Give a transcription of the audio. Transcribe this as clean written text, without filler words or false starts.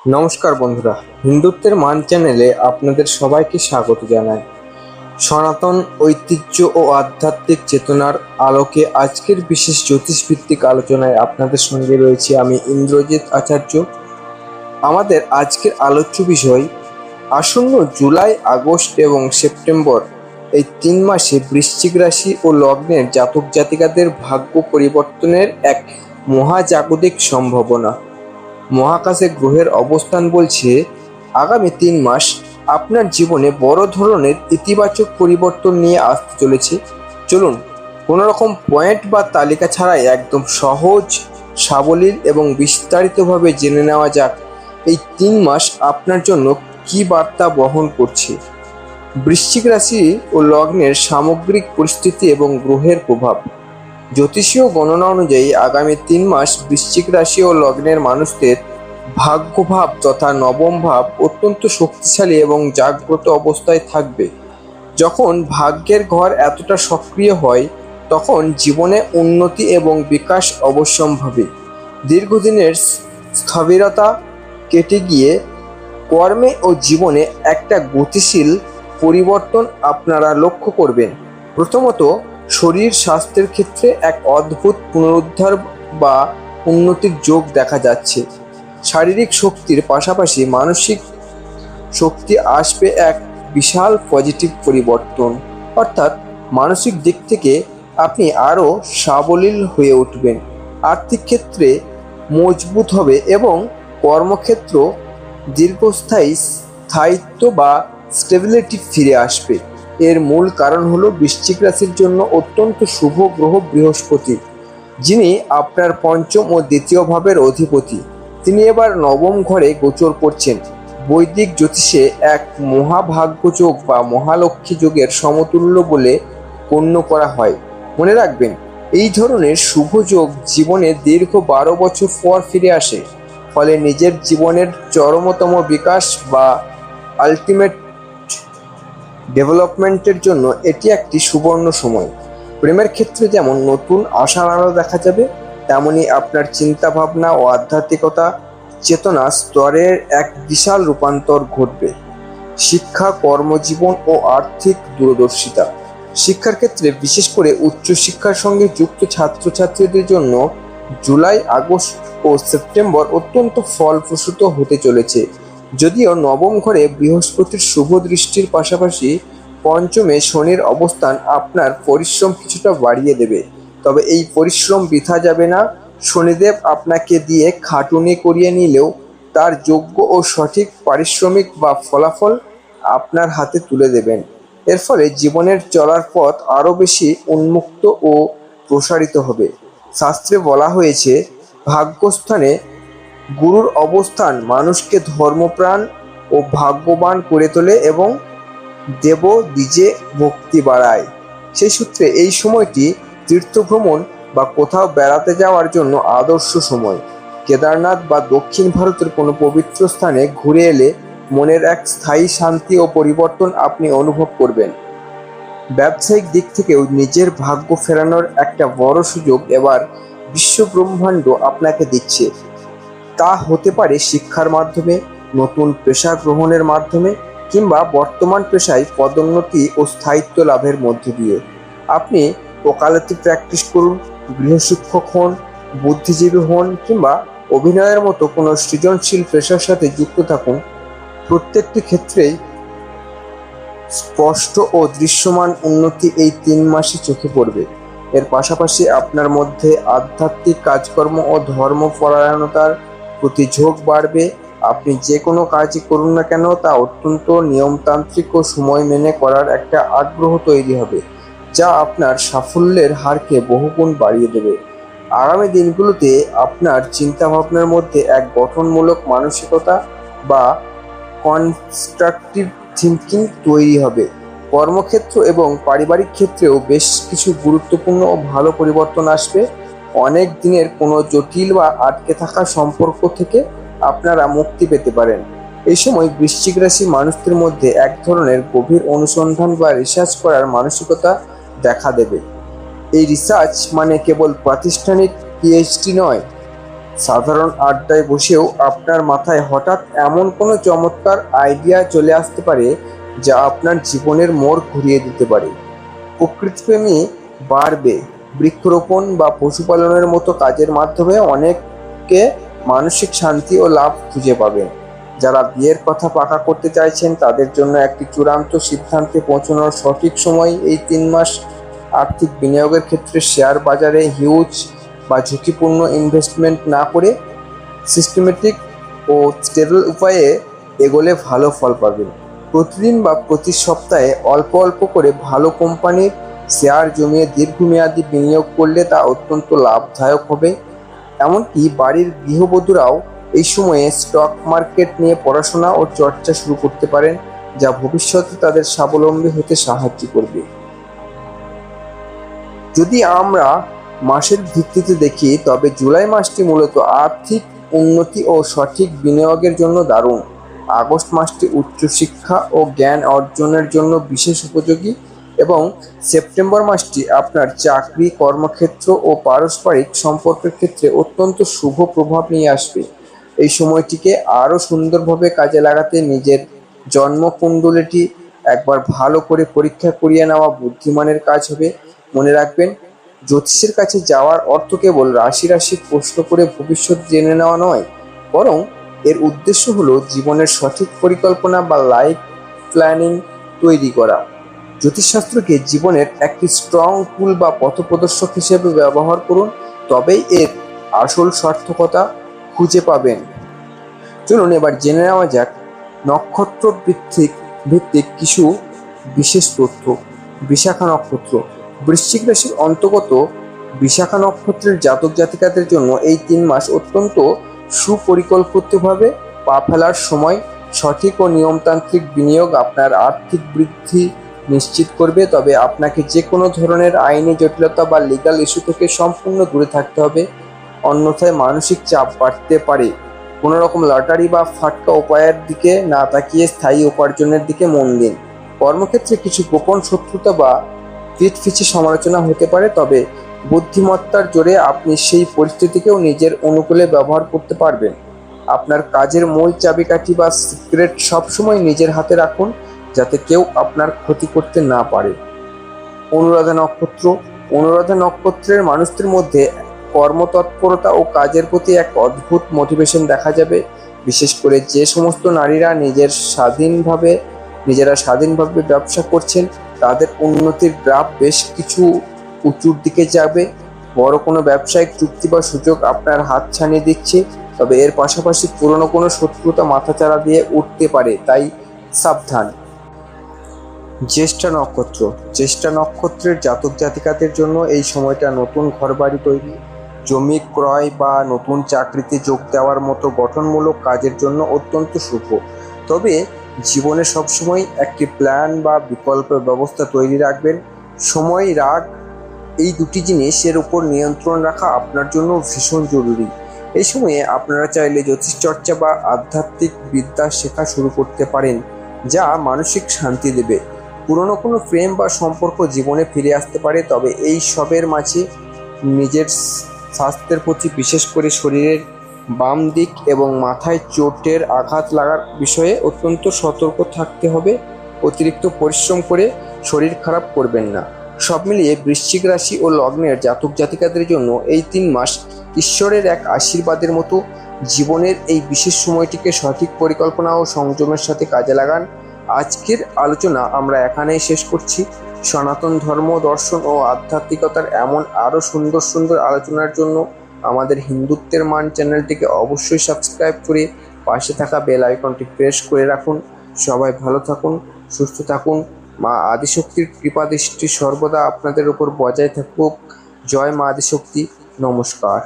নমস্কার বন্ধুরা, হিন্দুত্বের মান চ্যানেলে আপনাদের সবাইকে স্বাগত জানাই। সনাতন ঐতিহ্য ও আধ্যাত্মিক চেতনার আলোকে আজকের বিশেষ জ্যোতিষভিত্তিক আলোচনায় আপনাদের সঙ্গে রয়েছে আমি ইন্দ্রজিৎ আচার্য। আমাদের আজকের আলোচ্য বিষয় আসন্ন জুলাই, আগস্ট এবং সেপ্টেম্বর এই 3 মাসে বৃশ্চিক রাশি ও লগ্নের জাতক জাতিকাদের ভাগ্য পরিবর্তনের এক মহাজাগতিক সম্ভাবনা। মহাকাশে গ্রহের অবস্থান বলছে আগামী 3 মাস আপনার জীবনে বড় ধরনের ইতিবাচক পরিবর্তন নিয়ে আসতে চলেছে। চলুন কোনো রকম পয়েন্ট বা তালিকা ছাড়াই একদম সহজ, সাবলীল এবং বিস্তারিতভাবে জেনে নেওয়া যাক এই 3 মাস আপনার জন্য কী বার্তা বহন করছে। বৃশ্চিক রাশি ও লগ্নের সামগ্রিক পরিস্থিতি এবং গ্রহের প্রভাব। জ্যোতিষীয় গণনা অনুযায়ী আগামী 3 মাস বৃশ্চিক রাশি ও লগ্নের মানুষদের ভাগ্যভাব তথা নবম ভাব অত্যন্ত শক্তিশালী এবং জাগ্রত অবস্থায় থাকবে। যখন ভাগ্যের ঘর এতটা সক্রিয় হয় তখন জীবনে উন্নতি এবং বিকাশ অবশ্যম্ভাবী। দীর্ঘদিনের স্থবিরতা কেটে গিয়ে কর্মে ও জীবনে একটা গতিশীল পরিবর্তন আপনারা লক্ষ্য করবেন। প্রথমত, শরীর স্বাস্থ্যের ক্ষেত্রে এক অদ্ভুত পুনরুদ্ধার বা উন্নতির যোগ দেখা যাচ্ছে। শারীরিক শক্তির পাশাপাশি মানসিক শক্তি আসবে এক বিশাল পজিটিভ পরিবর্তন, অর্থাৎ মানসিক দিক থেকে আপনি আরও সাবলীল হয়ে উঠবেন। আর্থিক ক্ষেত্রে মজবুত হবে এবং কর্মক্ষেত্র দীর্ঘস্থায়ী স্থায়িত্ব বা স্টেবিলিটি ফিরে আসবে। এর মূল কারণ হলো বৃশ্চিক রাশির জন্য অত্যন্ত শুভ গ্রহ বৃহস্পতি, যিনি আপনার পঞ্চম ও দ্বিতীয় ভাবের অধিপতি। তিনি এবার নবম ঘরে গোচর করছেন। বৈদিক জ্যোতিষে এক মহাভাগ্যযোগ বা মহালক্ষ্মী যোগের সমতুল্য বলে গণ্য করা হয়। মনে রাখবেন, এই ধরনের শুভ যোগ জীবনে দীর্ঘ 12 বছর পর ফিরে আসে। ফলে নিজের জীবনের চরমতম বিকাশ বা আলটিমেট ডেভেলপমেন্টের জন্য এটি একটি সুবর্ণ সময়। প্রেমের ক্ষেত্রে যেমন নতুন আশার আলো দেখা যাবে, তেমনি আপনার চিন্তাভাবনা ও আধ্যাত্মিকতা চেতনা স্তরের এক বিশাল রূপান্তর ঘটবে। শিক্ষা, কর্মজীবন ও আর্থিক দূরদর্শিতা। শিক্ষার ক্ষেত্রে বিশেষ করে উচ্চশিক্ষার সঙ্গে যুক্ত ছাত্রছাত্রীদের জন্য জুলাই, আগস্ট ও সেপ্টেম্বর অত্যন্ত ফলপ্রসূ হতে চলেছে। যদিও নবম ঘরে বৃহস্পতির শুভ দৃষ্টির পাশাপাশি পঞ্চমে শনির অবস্থান আপনার পরিশ্রম কিছুটা বাড়িয়ে দেবে, তবে এই পরিশ্রম বৃথা যাবে না। শনিদেব আপনাকে দিয়ে খাটুনি করিয়ে নিলেও তার যোগ্য ও সঠিক পারিশ্রমিক বা ফলাফল আপনার হাতে তুলে দেবেন। এর ফলে জীবনের চলার পথ আরও বেশি উন্মুক্ত ও প্রসারিত হবে। শাস্ত্রে বলা হয়েছে, ভাগ্যস্থানে গুরুর অবস্থান মানুষকে ধর্মপ্রাণ ও ভাগ্যবান করে তোলে এবং দেব দ্বিজে ভক্তি বাড়ায়। সেই সূত্রে এই সময়টি তীর্থভ্রমণ বা কোথাও বেড়াতে যাওয়ার জন্য আদর্শ সময়। কেদারনাথ বা দক্ষিণ ভারতের কোনো পবিত্র স্থানে ঘুরে এলে মনের এক স্থায়ী শান্তি ও পরিবর্তন আপনি অনুভব করবেন। ব্যবসায়িক দিক থেকেও নিজের ভাগ্য ফেরানোর একটা বড় সুযোগ এবার বিশ্বব্রহ্মাণ্ড আপনাকে দিচ্ছে। তা হতে পারে শিক্ষার মাধ্যমে, নতুন পেশা গ্রহণের মাধ্যমে, কিংবা বর্তমান পেশায় পদোন্নতি ও স্থায়িত্ব লাভের মধ্য দিয়ে। আপনি ওকালতি প্র্যাকটিস করুন, গৃহশিক্ষক হন, বুদ্ধিজীবী হন কিংবা অভিনয়ের মতো কোনো সৃজনশীল পেশার সাথে যুক্ত থাকুন, প্রত্যেকটি ক্ষেত্রেই স্পষ্ট ও দৃশ্যমান উন্নতি এই 3 মাসে চোখে পড়বে। এর পাশাপাশি আপনার মধ্যে আধ্যাত্মিক কাজকর্ম ও ধর্মপরায়ণতার প্রতি ঝোঁক বাড়বে। আপনি যে কোনো কাজই করুন না কেন তা অত্যন্ত নিয়মতান্ত্রিক ও সময় মেনে করার একটা আগ্রহ তৈরি হবে, যা আপনার সাফল্যের হারকে বহুগুণ বাড়িয়ে দেবে। আগামী দিনগুলোতে আপনার চিন্তাভাবনার মধ্যে এক গঠনমূলক মানসিকতা বা কনস্ট্রাকটিভ থিঙ্কিং তৈরি হবে। কর্মক্ষেত্র এবং পারিবারিক ক্ষেত্রেও বেশ কিছু গুরুত্বপূর্ণ ও ভালো পরিবর্তন আসবে। অনেক দিনের কোনো জটিল বা আটকে থাকা সম্পর্ক থেকে আপনারা মুক্তি পেতে পারেন। এই সময় বৃশ্চিক রাশির মানুষদের মধ্যে এক ধরনের গভীর অনুসন্ধান বা রিসার্চ করার মানসিকতা দেখা দেবে। এই রিসার্চ মানে কেবল প্রাতিষ্ঠানিক পিএইচডি নয়, সাধারণ আড্ডায় বসেও আপনার মাথায় হঠাৎ এমন কোনো চমৎকার আইডিয়া চলে আসতে পারে যা আপনার জীবনের মোড় ঘুরিয়ে দিতে পারে। প্রকৃতিপ্রেমী বাড়বে। বৃক্ষরোপণ বা পশুপালনের মতো কাজের মাধ্যমে অনেকে মানসিক শান্তি ও লাভ খুঁজে পাবেন। যারা বিয়ের কথা পাকা করতে চাইছেন তাদের জন্য একটি চূড়ান্ত সিদ্ধান্তে পৌঁছানোর সঠিক সময় এই 3 মাস। আর্থিক বিনিয়োগের ক্ষেত্রে শেয়ার বাজারে হিউজ বা ঝুঁকিপূর্ণ ইনভেস্টমেন্ট না করে সিস্টেমেটিক ও স্টেবল উপায়ে এগোলে ভালো ফল পাবেন। প্রতিদিন বা প্রতি সপ্তাহে অল্প অল্প করে ভালো কোম্পানির শেয়ার জমিয়ে দীর্ঘমেয়াদী বিনিয়োগ করলে তা অত্যন্ত লাভদায়ক হবে। এমনকি বাড়ির গৃহবধূরাও এই সময়ে স্টক মার্কেট নিয়ে পড়াশোনা ও চর্চা শুরু করতে পারেন, যা ভবিষ্যতে তাদের স্বাবলম্বী হতে সাহায্য করবে। যদি আমরা মাসের ভিত্তিতে দেখি তবে জুলাই মাসটি মূলত আর্থিক উন্নতি ও সঠিক বিনিয়োগের জন্য দারুণ। আগস্ট মাসটি উচ্চশিক্ষা ও জ্ঞান অর্জনের জন্য বিশেষ উপযোগী এবং সেপ্টেম্বর মাসটি আপনার চাকরি, কর্মক্ষেত্র ও পারস্পরিক সম্পর্কের ক্ষেত্রে অত্যন্ত শুভ প্রভাব নিয়ে আসবে। এই সময়টিকে আরও সুন্দরভাবে কাজে লাগাতে নিজের জন্মকুণ্ডলীটি একবার ভালো করে পরীক্ষা করিয়ে নেওয়া বুদ্ধিমানের কাজ হবে। মনে রাখবেন, জ্যোতিষের কাছে যাওয়ার অর্থ কেবল রাশি রাশি প্রশ্ন করে ভবিষ্যৎ জেনে নেওয়া নয়, বরং এর উদ্দেশ্য হলো জীবনের সঠিক পরিকল্পনা বা লাইফ প্ল্যানিং তৈরি করা। জ্যোতিষশাস্ত্রকে জীবনের একটি স্ট্রং টুল বা পথপ্রদর্শক হিসেবে ব্যবহার করুন, তবেই এর আসল সার্থকতা খুঁজে পাবেন। চলুন এবার জেনে নেওয়া যাক নক্ষত্র ভিত্তিক কিছু বিশেষ তথ্য। বিশাখা নক্ষত্র। বৃশ্চিক রাশির অন্তর্গত বিশাখা নক্ষত্রের জাতক জাতিকাদের জন্য এই 3 মাস অত্যন্ত সুপরিকল্পিতভাবে পা ফেলার সময়। সঠিক ও নিয়মতান্ত্রিক বিনিয়োগ আপনার আর্থিক বৃদ্ধি নিশ্চিত করবে, তবে আপনাকে যে কোনো ধরনের আইনি জটিলতা বা লিগ্যাল ইস্যু থেকে সম্পূর্ণ দূরে থাকতে হবে, অন্যথায় মানসিক চাপ বাড়তে পারে। কোনো রকম লটারি বা ফাটকা উপায়ের দিকে না তাকিয়ে স্থায়ী উপার্জনের দিকে মন দিন। কর্মক্ষেত্রে কিছু গোপন শত্রুতা বা পিঠ-পিছে সমালোচনা হতে পারে, তবে বুদ্ধিমত্তার জোরে আপনি সেই পরিস্থিতিকেও নিজের অনুকূলে ব্যবহার করতে পারবেন। আপনার কাজের মূল চাবিকাঠি বা সিক্রেট সবসময় নিজের হাতে রাখুন, যাতে কেউ আপনার ক্ষতি করতে না পারে। অনুরাধা নক্ষত্র। অনুরাধা নক্ষত্রের মানুষদের মধ্যে কর্মতৎপরতা ও কাজের প্রতি এক অদ্ভুত মোটিভেশন দেখা যাবে। বিশেষ করে যে সমস্ত নারীরা নিজেরা স্বাধীনভাবে ব্যবসা করছেন, তাদের উন্নতির গ্রাফ বেশ কিছু উঁচুর দিকে যাবে। বড় কোনো ব্যবসায়িক চুক্তি বা সুযোগ আপনার হাত ছানিয়ে দিচ্ছে, তবে এর পাশাপাশি পুরনো কোনো শত্রুতা মাথাচাড়া দিয়ে উঠতে পারে, তাই সাবধান। জ্যেষ্ঠা নক্ষত্র। জ্যেষ্ঠা নক্ষত্রের জাতক জাতিকাদের জন্য এই সময়টা নতুন ঘরবাড়ি তৈরি, জমি ক্রয় বা নতুন চাকরিতে যোগ দেওয়ার মতো গঠনমূলক কাজের জন্য অত্যন্ত শুভ। তবে জীবনে সবসময় একটি প্ল্যান বা বিকল্প ব্যবস্থা তৈরি রাখবেন। সময়, রাগ, এই দুটি জিনিসের উপর নিয়ন্ত্রণ রাখা আপনার জন্য ভীষণ জরুরি। এই সময়ে আপনারা চাইলে জ্যোতিষ চর্চা বা আধ্যাত্মিক বিদ্যা শেখা শুরু করতে পারেন, যা মানসিক শান্তি দেবে। পুরনো কোনো প্রেম বা সম্পর্ক জীবনে ফিরে আসতে পারে, তবে এই সবের মাঝে নিজের স্বাস্থ্যের প্রতি, বিশেষ করে শরীরের বাম দিক এবং মাথায় চোটের আঘাত লাগার বিষয়ে অত্যন্ত সতর্ক থাকতে হবে। অতিরিক্ত পরিশ্রম করে শরীর খারাপ করবেন না। সব মিলিয়ে বৃশ্চিক রাশি ও লগ্নের জাতক জাতিকাদের জন্য এই 3 মাস ঈশ্বরের এক আশীর্বাদের মতো। জীবনের এই বিশেষ সময়টিকে সঠিক পরিকল্পনা ও সংযমের সাথে কাজে লাগান। আজকের আলোচনা আমরা এখানেই শেষ করছি। সনাতন ধর্ম, দর্শন ও আধ্যাত্মিকতার এমন আরও সুন্দর সুন্দর আলোচনার জন্য আমাদের হিন্দুত্বের মান চ্যানেলটিকে অবশ্যই সাবস্ক্রাইব করে পাশে থাকা বেল আইকনটি প্রেস করে রাখুন। সবাই ভালো থাকুন, সুস্থ থাকুন। মা আদিশক্তির কৃপা দৃষ্টি সর্বদা আপনাদের উপর বজায় থাকুক। জয় মা আদিশক্তি। নমস্কার।